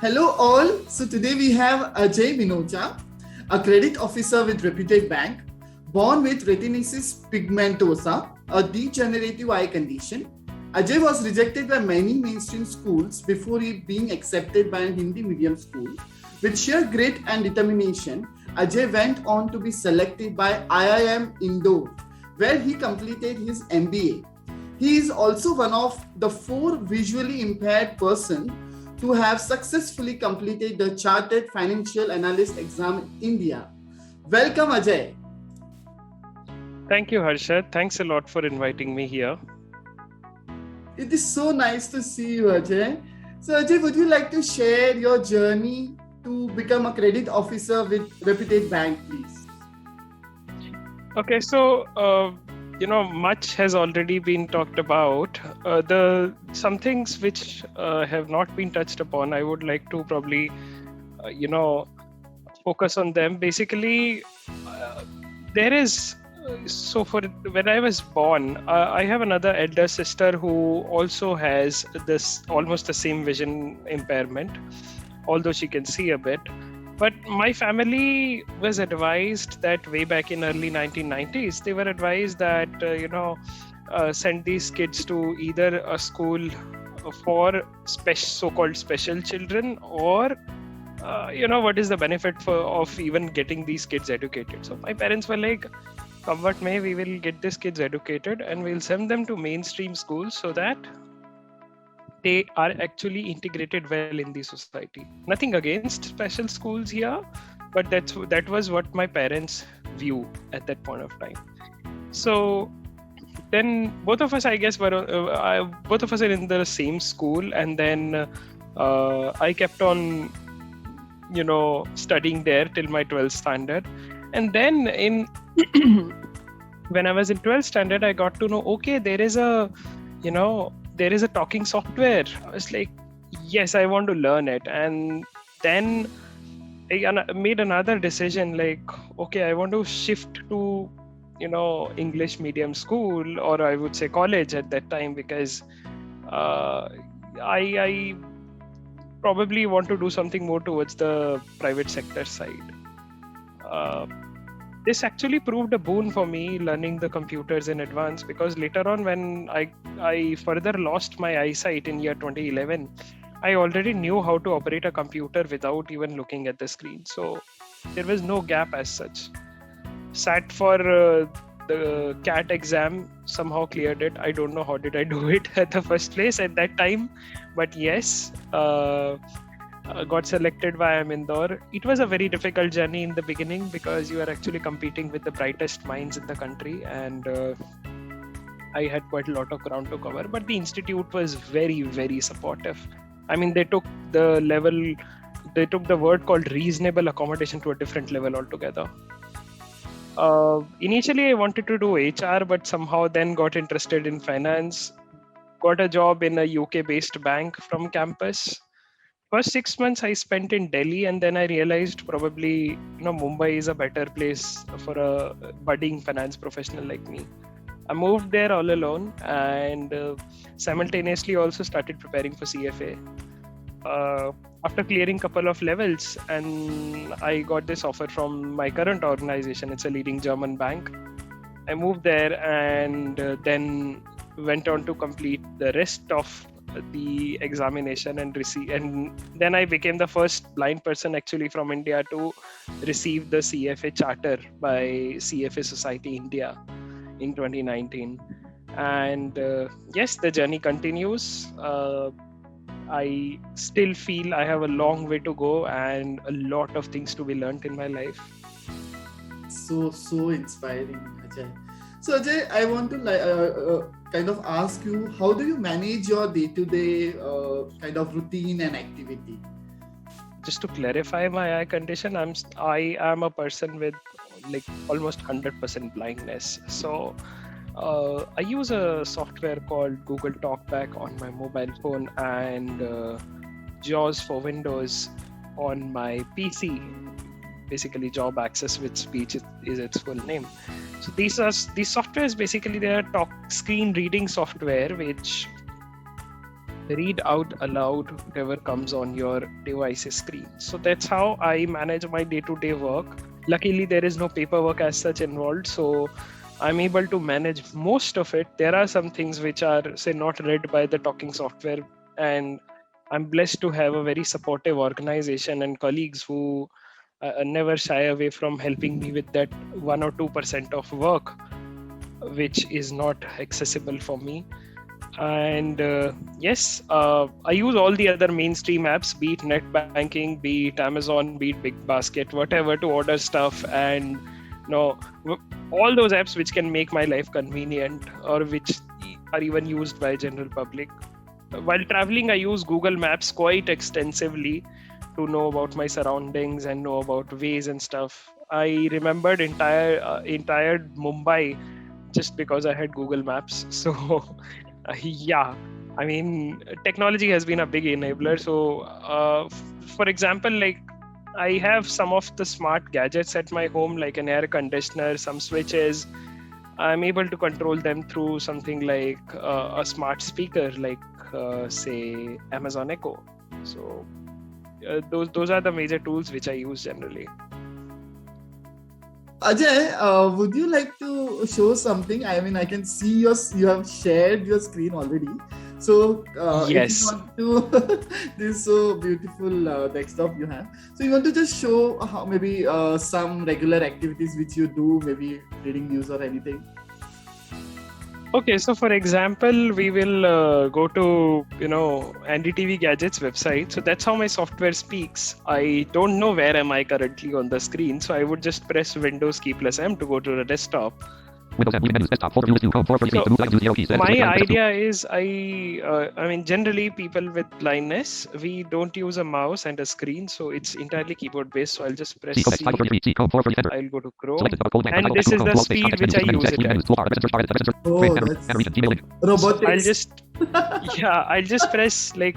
Hello all. So today we have Ajay Minocha, a credit officer with Reputed Bank, born with retinitis pigmentosa, a degenerative eye condition. Ajay was rejected by many mainstream schools before he being accepted by a Hindi medium school. With sheer grit and determination, Ajay went on to be selected by IIM Indore, where he completed his MBA. He is also one of the 4 visually impaired persons to have successfully completed the Chartered Financial Analyst exam in India. Welcome, Ajay. Thank you, Harshad. Thanks a lot for inviting me here. It is so nice to see you, Ajay. So, Ajay, would you like to share your journey to become a credit officer with Reputed Bank, please? Okay, so much has already been talked about. Some things which have not been touched upon, I would like to probably focus on them. Basically, there is. So for when I was born, I have another elder sister who also has this almost the same vision impairment, although she can see a bit. But my family was advised that way back in early 1990s, they were advised that, send these kids to either a school for so-called special children or, what is the benefit of even getting these kids educated. So my parents were like, come what may, we will get these kids educated and we'll send them to mainstream schools so that they are actually integrated well in the society. Nothing against special schools here, but that was what my parents' view at that point of time. So then both of us, I guess, both of us are in the same school, and then I kept on, studying there till my 12th standard, and then when I was in 12th standard, I got to know, okay, there is a talking software. I was like, yes, I want to learn it. And then I made another decision, like, okay, I want to shift to, English medium school, or I would say college at that time, because I probably want to do something more towards the private sector side. This actually proved a boon for me, learning the computers in advance, because later on when I further lost my eyesight in year 2011, I already knew how to operate a computer without even looking at the screen. So there was no gap as such. Sat for the CAT exam, somehow cleared it. I don't know how did I do it at the first place at that time, but yes, got selected by IIM Indore. It was a very difficult journey in the beginning because you are actually competing with the brightest minds in the country, and I had quite a lot of ground to cover. But the institute was very, very supportive. I mean, they took the word called reasonable accommodation to a different level altogether. Initially, I wanted to do HR, but somehow then got interested in finance. Got a job in a UK-based bank from campus. First 6 months I spent in Delhi, and then I realized probably Mumbai is a better place for a budding finance professional like me. I moved there all alone, and simultaneously also started preparing for CFA. After clearing a couple of levels, and I got this offer from my current organization. It's a leading German bank. I moved there and then went on to complete the rest of the examination and then I became the first blind person actually from India to receive the CFA charter by CFA Society India in 2019. And yes, the journey continues. I still feel I have a long way to go and a lot of things to be learned in my life. So inspiring, Ajay. So Ajay, I want to kind of ask you, how do you manage your day-to-day kind of routine and activity? Just to clarify my eye condition, I am a person with like almost 100% blindness. So I use a software called Google Talkback on my mobile phone and JAWS for Windows on my PC. Basically, Job Access with Speech is its full name. So these softwares basically, they are screen reading software which read out aloud whatever comes on your device's screen. So that's how I manage my day-to-day work. Luckily, there is no paperwork as such involved, so I'm able to manage most of it. There are some things which are, say, not read by the talking software, and I'm blessed to have a very supportive organization and colleagues who never shy away from helping me with that 1 or 2% of work which is not accessible for me. And yes, I use all the other mainstream apps, be it net banking, be it Amazon, be it Big Basket, whatever, to order stuff, and all those apps which can make my life convenient or which are even used by general public. While traveling, I use Google Maps quite extensively to know about my surroundings and know about ways and stuff. I remembered entire Mumbai just because I had Google Maps. So yeah, I mean, technology has been a big enabler. So for example, like I have some of the smart gadgets at my home, like an air conditioner, some switches. I'm able to control them through something like a smart speaker, like say Amazon Echo. So those are the major tools which I use generally. Ajay, would you like to show something? I mean, I can see you have shared your screen already. So yes, if you want to, this so beautiful desktop you have. So you want to just show how maybe some regular activities which you do, maybe reading news or anything. Okay, so for example, we will go to NDTV Gadgets website. So that's how my software speaks. I don't know where am I currently on the screen, so I would just press Windows key plus M to go to the desktop. Windows M, menus, desktop, folder, view, home, 4 for So, to move, 0 keys, my idea is I mean, generally people with blindness, we don't use a mouse and a screen, so it's entirely keyboard based. So I'll just press C. I'll go to Chrome, and this is the speed which I use it at. Oh, that's robotics. I'll just press like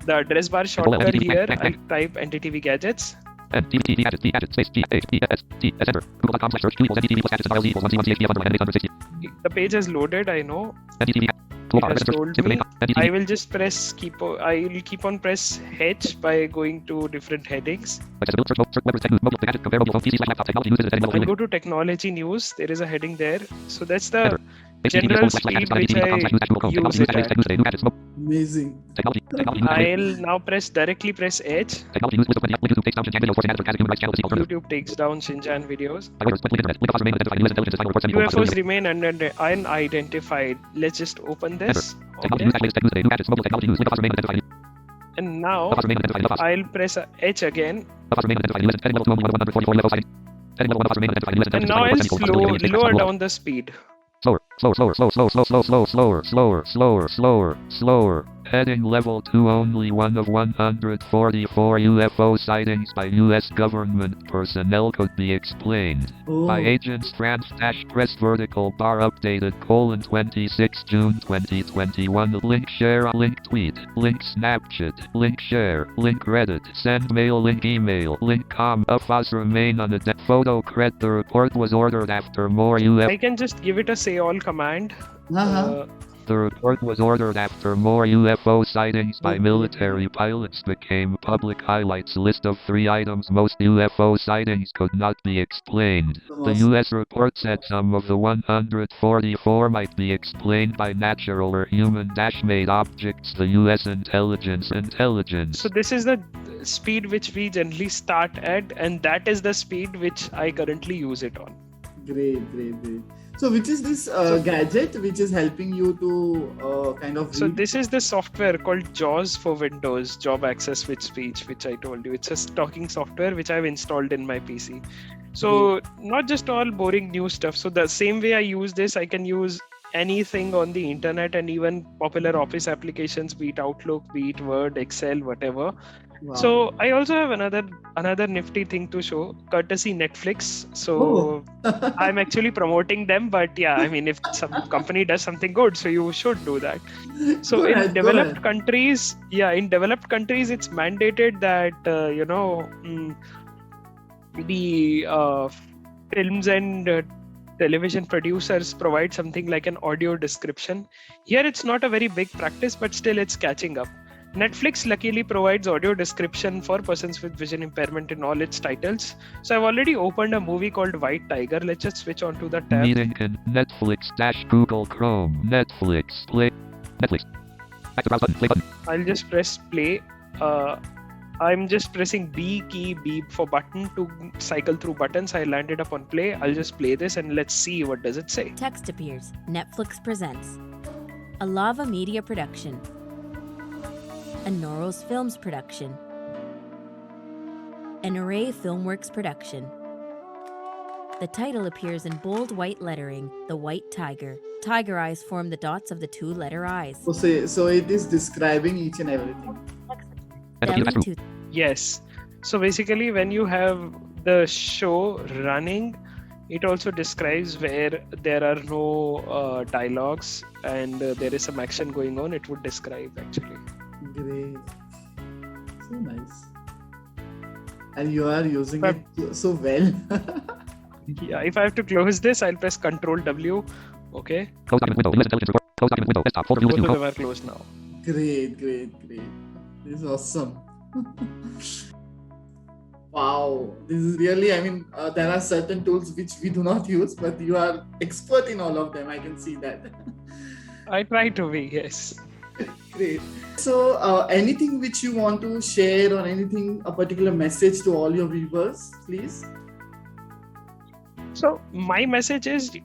the address bar shortcut here. I'll type NDTV Gadgets. NDTV gadgets, T gadgets, space, G, H, T, S, T, enter. Google.com /search, Q equals NDTV plus gadgets, file equals 1C1CHDF under 860. The page has loaded, I know. NDTV, It has told me. I will just press I will keep on press H by going to different headings. I'll go to technology news. There is a heading there. So that's the general speed which I use it at. Amazing. I'll now directly press H. YouTube takes down Shinjan videos. UFOs remain unidentified. Let's just open this. Okay. And now I'll press H again. And now I'll lower down the speed. Slower. Heading level 2, only one of 144 UFO sightings by U.S. government personnel could be explained. By agents France-press vertical bar updated : 26 June 2021. Link share, link tweet, link Snapchat, link share, link Reddit, send mail, link email, link com. UFOs remain unidentified. Photo cred. The report was ordered after more UFO. I can just give it a say all command. The report was ordered after more UFO sightings by military pilots became public. Highlights list of 3 items most UFO sightings could not be explained. The U.S. report said some of the 144 might be explained by natural or human-made objects. The U.S. intelligence. So this is the speed which we generally start at, and that is the speed which I currently use it on. Great. So which is this gadget which is helping you to kind of read? So this is the software called JAWS for Windows, Job Access with Speech, which I told you. It's a talking software which I've installed in my PC. So not just all boring new stuff. So the same way I use this, I can use anything on the internet and even popular office applications, be it Outlook, be it Word, Excel, whatever. Wow. So I also have another nifty thing to show, courtesy Netflix. So I'm actually promoting them, but yeah, I mean, if some company does something good, so you should do that. So in developed countries, it's mandated that the films and television producers provide something like an audio description. Here it's not a very big practice, but still it's catching up. Netflix luckily provides audio description for persons with vision impairment in all its titles. So I've already opened a movie called White Tiger. Let's just switch on to the tab. Meeting in Netflix-Google Chrome. Netflix. Play. Netflix. Back to browse button. Play button. I'll just press play. I'm just pressing B for button to cycle through buttons. I landed up on play. I'll just play this and let's see what does it say. Text appears. Netflix presents a Lava Media production, a Noros Films production, an Array Filmworks production. The title appears in bold white lettering, The White Tiger. Tiger eyes form the dots of the two-letter eyes. So it is describing each and everything. Delhi to Yes. So basically, when you have the show running, it also describes where there are no dialogues and there is some action going on. It would describe actually. Great. So nice. And you are using it so well. Yeah, if I have to close this, I'll press Ctrl W. Okay. Close document window. US intelligence report. Close document window. Desktop folder. US Both new of code. them are closed now. Great. This is awesome. Wow. This is really, there are certain tools which we do not use, but you are expert in all of them. I can see that. I try to be, yes. Great. So, anything which you want to share or anything, a particular message to all your viewers, please? So my message is,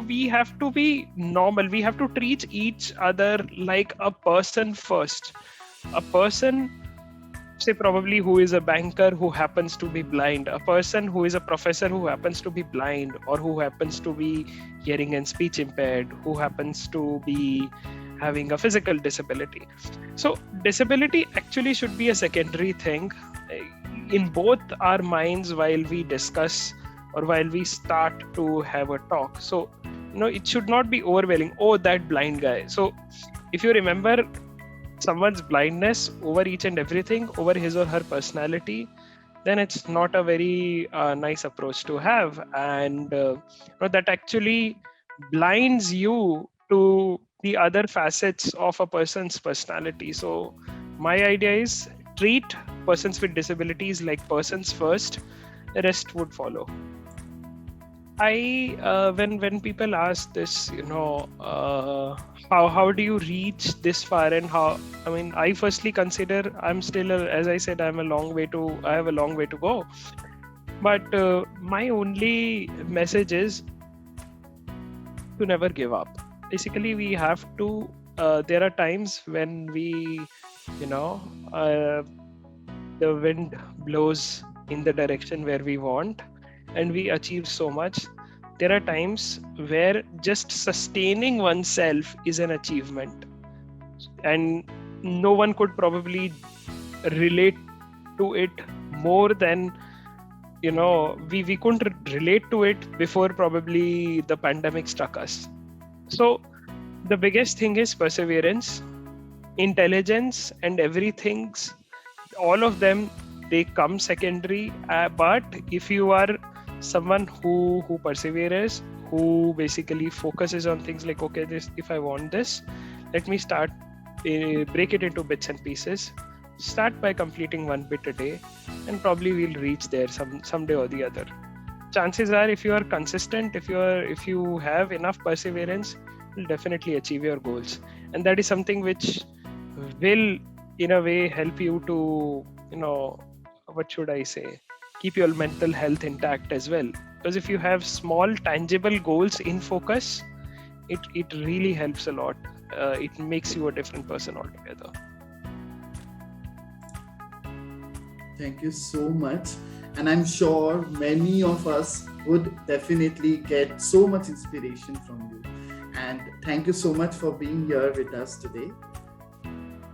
we have to be normal. We have to treat each other like a person first. A person, say probably who is a banker who happens to be blind, a person who is a professor who happens to be blind, or who happens to be hearing and speech impaired, who happens to be having a physical disability. So disability actually should be a secondary thing in both our minds while we discuss or while we start to have a talk. So, it should not be overwhelming. Oh, that blind guy. So if you remember someone's blindness over each and everything, over his or her personality, then it's not a very nice approach to have. And that actually blinds you to the other facets of a person's personality. So my idea is treat persons with disabilities like persons first, the rest would follow. When people ask this, how do you reach this far, and I firstly consider I'm still, as I said, I have a long way to go. But my only message is to never give up. Basically, we have to, there are times when we, the wind blows in the direction where we want, and we achieve so much. There are times where just sustaining oneself is an achievement, and no one could probably relate to it more than, we couldn't relate to it before probably the pandemic struck us. So the biggest thing is perseverance, intelligence, and everything. All of them, they come secondary. But if you are someone who perseveres, who basically focuses on things like, okay, this, if I want this, let me start, break it into bits and pieces. Start by completing one bit a day, and probably we'll reach there someday or the other. Chances are, if you are consistent, if you have enough perseverance, you'll definitely achieve your goals. And that is something which will, in a way, help you to, what should I say, keep your mental health intact as well. Because if you have small, tangible goals in focus, it really helps a lot. It makes you a different person altogether. Thank you so much. And I'm sure many of us would definitely get so much inspiration from you. And thank you so much for being here with us today.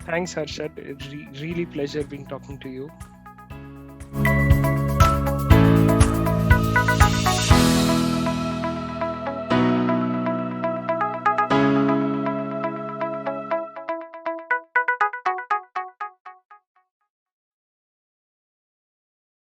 Thanks, Harshad. It's really pleasure being talking to you.